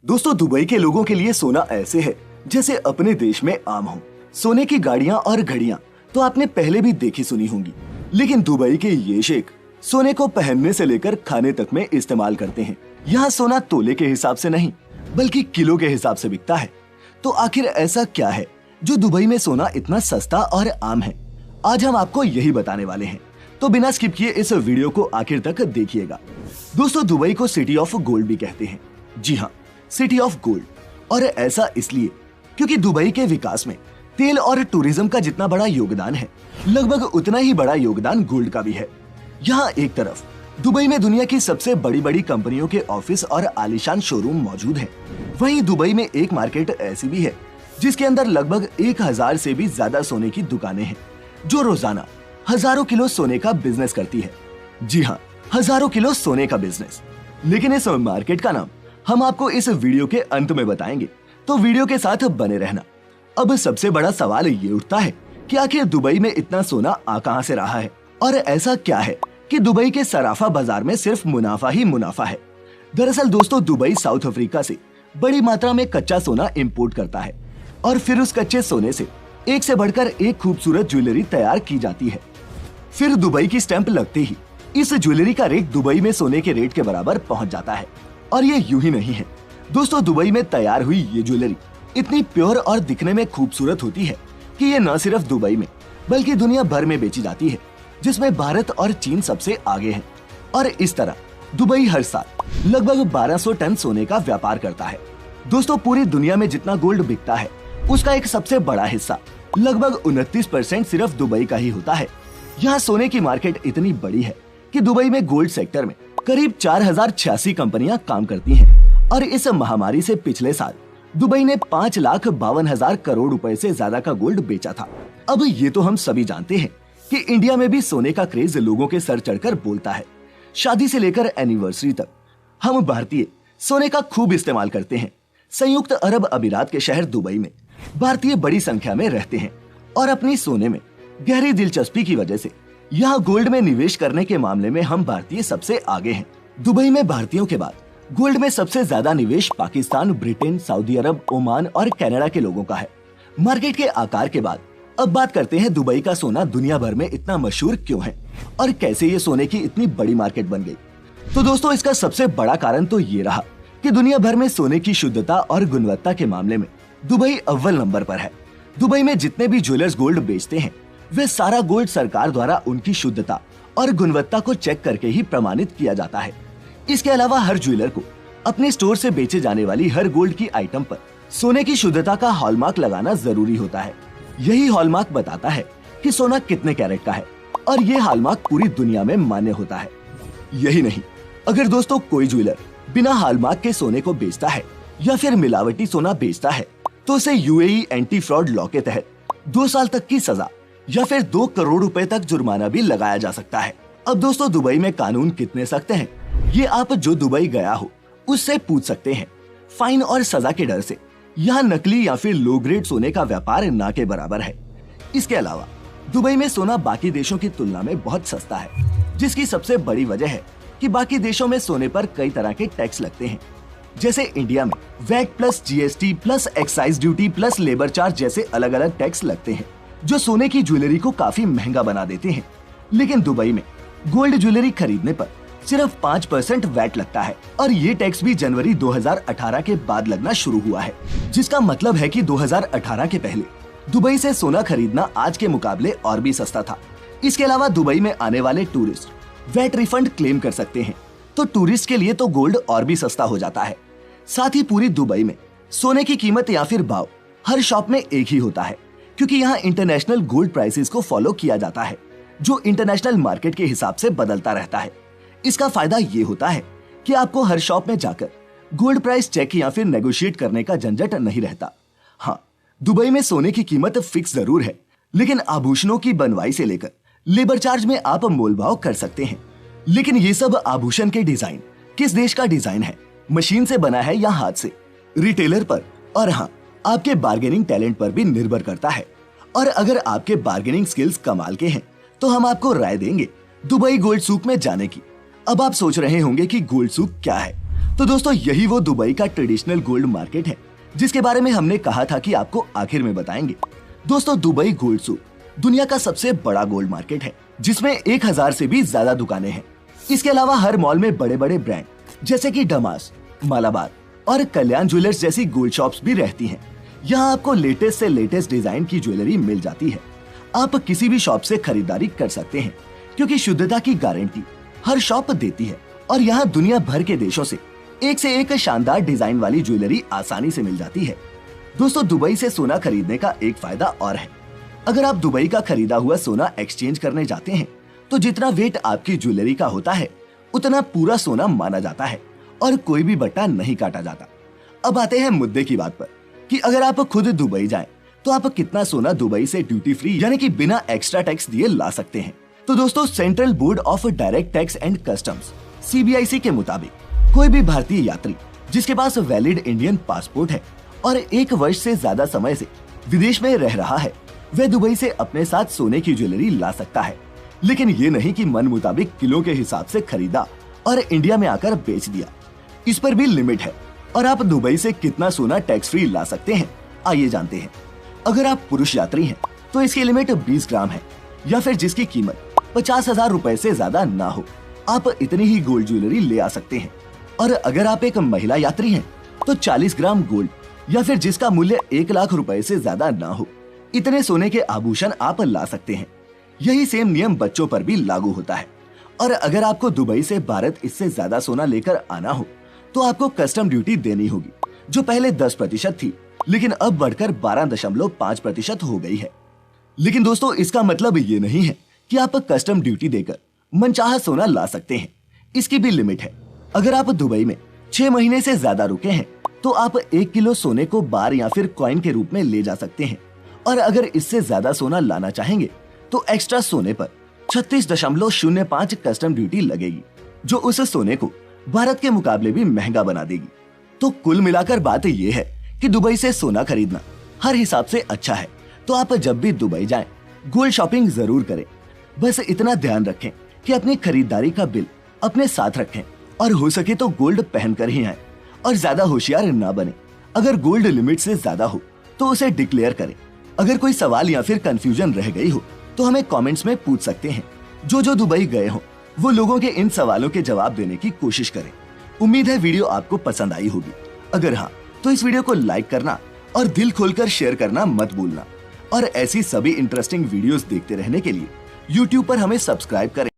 दोस्तों, दुबई के लोगों के लिए सोना ऐसे है जैसे अपने देश में आम हो। सोने की गाड़ियां और घड़ियां तो आपने पहले भी देखी सुनी होंगी, लेकिन दुबई के ये शेख सोने को पहनने से लेकर खाने तक में इस्तेमाल करते हैं। यहाँ सोना तोले के हिसाब से नहीं बल्कि किलो के हिसाब से बिकता है। तो आखिर ऐसा क्या है जो दुबई में सोना इतना सस्ता और आम है? आज हम आपको यही बताने वाले हैं, तो बिना स्किप किए इस वीडियो को आखिर तक देखिएगा। दोस्तों, दुबई को सिटी ऑफ गोल्ड भी कहते हैं। जी हाँ, सिटी ऑफ गोल्ड। और ऐसा इसलिए क्योंकि दुबई के विकास में तेल और टूरिज्म का जितना बड़ा योगदान है, लगभग उतना ही बड़ा योगदान गोल्ड का भी है। यहाँ एक तरफ दुबई में दुनिया की सबसे बड़ी बड़ी कंपनियों के ऑफिस और आलीशान शोरूम मौजूद हैं। वहीं दुबई में एक मार्केट ऐसी भी है जिसके अंदर लगभग 1000 से भी ज्यादा सोने की दुकानें हैं, जो रोजाना हजारों किलो सोने का बिजनेस करती है। जी हाँ, हजारों किलो सोने का बिजनेस। लेकिन इस मार्केट का नाम हम आपको इस वीडियो के अंत में बताएंगे, तो वीडियो के साथ बने रहना। अब सबसे बड़ा सवाल ये उठता है कि आखिर दुबई में इतना सोना आ कहां से रहा है, और ऐसा क्या है कि दुबई के सराफा बाजार में सिर्फ मुनाफा ही मुनाफा है। दरअसल दोस्तों, दुबई साउथ अफ्रीका से बड़ी मात्रा में कच्चा सोना इंपोर्ट करता है और फिर उस कच्चे सोने से एक से बढ़कर एक खूबसूरत ज्वेलरी तैयार की जाती है। फिर दुबई की स्टैंप लगते ही इस ज्वेलरी का रेट दुबई में सोने के रेट के बराबर पहुंच जाता है। और ये यूं ही नहीं है दोस्तों, दुबई में तैयार हुई ये ज्वेलरी इतनी प्योर और दिखने में खूबसूरत होती है कि ये न सिर्फ दुबई में बल्कि दुनिया भर में बेची जाती है, जिसमें भारत और चीन सबसे आगे हैं। और इस तरह दुबई हर साल लगभग 1200 टन सोने का व्यापार करता है। दोस्तों, पूरी दुनिया में जितना गोल्ड बिकता है उसका एक सबसे बड़ा हिस्सा लगभग 29% सिर्फ दुबई का ही होता है। यहाँ सोने की मार्केट इतनी बड़ी है कि दुबई में गोल्ड सेक्टर में करीब 4086 कंपनियां काम करती हैं। और इस महामारी से पिछले साल दुबई ने 5,52,000 करोड़ रुपए से ज्यादा का गोल्ड बेचा था। अब ये तो हम सभी जानते हैं कि इंडिया में भी सोने का क्रेज लोगों के सर चढ़कर बोलता है। शादी से लेकर एनिवर्सरी तक हम भारतीय सोने का खूब इस्तेमाल करते हैं। संयुक्त अरब अमीरात के शहर दुबई में भारतीय बड़ी संख्या में रहते हैं और अपनी सोने में गहरी दिलचस्पी की वजह से यहाँ गोल्ड में निवेश करने के मामले में हम भारतीय सबसे आगे हैं। दुबई में भारतीयों के बाद गोल्ड में सबसे ज्यादा निवेश पाकिस्तान, ब्रिटेन, सऊदी अरब, ओमान और कनाडा के लोगों का है। मार्केट के आकार के बाद अब बात करते हैं दुबई का सोना दुनिया भर में इतना मशहूर क्यों है और कैसे ये सोने की इतनी बड़ी मार्केट बन गई। तो दोस्तों, इसका सबसे बड़ा कारण तो ये रहा कि दुनिया भर में सोने की शुद्धता और गुणवत्ता के मामले में दुबई अव्वल नंबर पर है। दुबई में जितने भी ज्वेलर्स गोल्ड बेचते हैं वे सारा गोल्ड सरकार द्वारा उनकी शुद्धता और गुणवत्ता को चेक करके ही प्रमाणित किया जाता है। इसके अलावा हर ज्वेलर को अपने स्टोर से बेचे जाने वाली हर गोल्ड की आइटम पर सोने की शुद्धता का हॉलमार्क लगाना जरूरी होता है। यही हॉलमार्क बताता है कि सोना कितने कैरेट का है और ये हॉलमार्क पूरी दुनिया में मान्य होता है। यही नहीं, अगर दोस्तों कोई ज्वेलर बिना हॉलमार्क के सोने को बेचता है या फिर मिलावटी सोना बेचता है तो उसे यूएई एंटी फ्रॉड लॉ के तहत 2 साल तक की सजा या फिर 2 करोड़ रुपए तक जुर्माना भी लगाया जा सकता है। अब दोस्तों, दुबई में कानून कितने सख्त हैं, ये आप जो दुबई गया हो उससे पूछ सकते हैं। फाइन और सजा के डर से यहाँ नकली या फिर लो ग्रेड सोने का व्यापार ना के बराबर है। इसके अलावा दुबई में सोना बाकी देशों की तुलना में बहुत सस्ता है, जिसकी सबसे बड़ी वजह है कि बाकी देशों में सोने पर कई तरह के टैक्स लगते हैं। जैसे इंडिया में VAT plus GST plus excise duty plus labour charge जैसे अलग अलग टैक्स लगते हैं, जो सोने की ज्वेलरी को काफी महंगा बना देते हैं। लेकिन दुबई में गोल्ड ज्वेलरी खरीदने पर सिर्फ 5% वैट लगता है और ये टैक्स भी जनवरी 2018 के बाद लगना शुरू हुआ है, जिसका मतलब है कि 2018 के पहले दुबई से सोना खरीदना आज के मुकाबले और भी सस्ता था। इसके अलावा दुबई में आने वाले टूरिस्ट वैट रिफंड क्लेम कर सकते हैं, तो टूरिस्ट के लिए तो गोल्ड और भी सस्ता हो जाता है। साथ ही पूरी दुबई में सोने की कीमत या फिर भाव हर शॉप में एक ही होता है, क्योंकि यहाँ इंटरनेशनल गोल्ड प्राइसेस को फॉलो किया जाता है, जो इंटरनेशनल मार्केट के हिसाब से बदलता रहता है। इसका फायदा ये होता है कि आपको हर शॉप में जाकर गोल्ड प्राइस चेक या फिर नेगोशिएट करने का झंझट नहीं रहता। हाँ, दुबई में सोने की कीमत फिक्स जरूर है, लेकिन आभूषणों की बनवाई से लेकर लेबर चार्ज में आप मोलभाव कर सकते हैं। लेकिन ये सब आभूषण के डिजाइन किस देश का डिजाइन है, मशीन से बना है या हाथ से, रिटेलर पर और हाँ, आपके बार्गेनिंग टैलेंट पर भी निर्भर करता है। और अगर आपके बार्गेनिंग स्किल्स कमाल के हैं तो हम आपको राय देंगे दुबई गोल्ड सूक में जाने की। अब आप सोच रहे होंगे कि गोल्ड सूक क्या है। तो दोस्तों यही वो दुबई का ट्रेडिशनल गोल्ड मार्केट है जिसके बारे में हमने कहा था कि आपको आखिर में बताएंगे। दोस्तों दुबई गोल्ड सूक दुनिया का सबसे बड़ा गोल्ड मार्केट है जिसमें 1000 से भी ज्यादा दुकानें हैं। इसके अलावा हर मॉल में बड़े बड़े ब्रांड जैसे कि डमास, मालाबार और कल्याण ज्वेलर्स जैसी गोल्ड शॉप्स भी रहती हैं। यहाँ आपको लेटेस्ट से लेटेस्ट डिजाइन की ज्वेलरी मिल जाती है। आप किसी भी शॉप से खरीदारी कर सकते हैं क्योंकि शुद्धता की गारंटी हर शॉप देती है और यहाँ दुनिया भर के देशों से एक शानदार डिजाइन वाली ज्वेलरी आसानी से मिल जाती है। दोस्तों दुबई से सोना खरीदने का एक फायदा और है। अगर आप दुबई का खरीदा हुआ सोना एक्सचेंज करने जाते हैं तो जितना वेट आपकी ज्वेलरी का होता है उतना पूरा सोना माना जाता है और कोई भी बट्टा नहीं काटा जाता। अब आते हैं मुद्दे की बात पर कि अगर आप खुद दुबई जाएं तो आप कितना सोना दुबई से ड्यूटी फ्री यानी कि बिना एक्स्ट्रा टैक्स दिए ला सकते हैं। तो दोस्तों central board of direct tax and customs CBIC के मुताबिक कोई भी भारतीय यात्री जिसके पास वैलिड इंडियन पासपोर्ट है और 1 वर्ष से ज्यादा समय से विदेश में रह रहा है वह दुबई से अपने साथ सोने की ज्वेलरी ला सकता है। लेकिन ये नहीं कि मन मुताबिक किलो के हिसाब से खरीदा और इंडिया में आकर बेच दिया। इस पर भी लिमिट है और आप दुबई से कितना सोना टैक्स फ्री ला सकते हैं आइए जानते हैं। अगर आप पुरुष यात्री हैं तो इसकी लिमिट 20 ग्राम है या फिर जिसकी कीमत 50,000 रुपए से ज्यादा ना हो आप इतनी ही गोल्ड ज्वेलरी ले आ सकते हैं। और अगर आप एक महिला यात्री हैं तो 40 ग्राम गोल्ड या फिर जिसका मूल्य 1 लाख रुपए से ज्यादा ना हो इतने सोने के आभूषण आप ला सकते हैं। यही सेम नियम बच्चों पर भी लागू होता है। और अगर आपको दुबई से भारत इससे ज्यादा सोना लेकर आना हो तो आपको कस्टम ड्यूटी देनी होगी जो पहले 10% थी लेकिन अब बढ़कर 12.5% हो गई है। लेकिन दोस्तों इसका मतलब ये नहीं है कि आप कस्टम ड्यूटी देकर मनचाहा सोना ला सकते हैं। इसकी भी लिमिट है। अगर आप दुबई में 6 महीने से ज्यादा रुके हैं तो आप 1 किलो सोने को बार या फिर कॉइन के रूप में ले जा सकते हैं। और अगर इससे ज्यादा सोना लाना चाहेंगे तो एक्स्ट्रा सोने पर 36.05 कस्टम ड्यूटी लगेगी जो उस सोने को भारत के मुकाबले भी महंगा बना देगी। तो कुल मिलाकर बात यह है कि दुबई से सोना खरीदना हर हिसाब से अच्छा है। तो आप जब भी दुबई जाएं गोल्ड शॉपिंग जरूर करें। बस इतना ध्यान रखें कि अपनी खरीदारी का बिल अपने साथ रखें और हो सके तो गोल्ड पहनकर ही आएं और ज्यादा होशियार ना बने। अगर गोल्ड लिमिट से ज्यादा हो तो उसे डिक्लेयर करें। अगर कोई सवाल या फिर कंफ्यूजन रह गई हो तो हमें कमेंट्स में पूछ सकते हैं। जो दुबई गए हो वो लोगों के इन सवालों के जवाब देने की कोशिश करें। उम्मीद है वीडियो आपको पसंद आई होगी। अगर हाँ तो इस वीडियो को लाइक करना और दिल खोलकर शेयर करना मत भूलना। और ऐसी सभी इंटरेस्टिंग वीडियोस देखते रहने के लिए YouTube पर हमें सब्सक्राइब करें।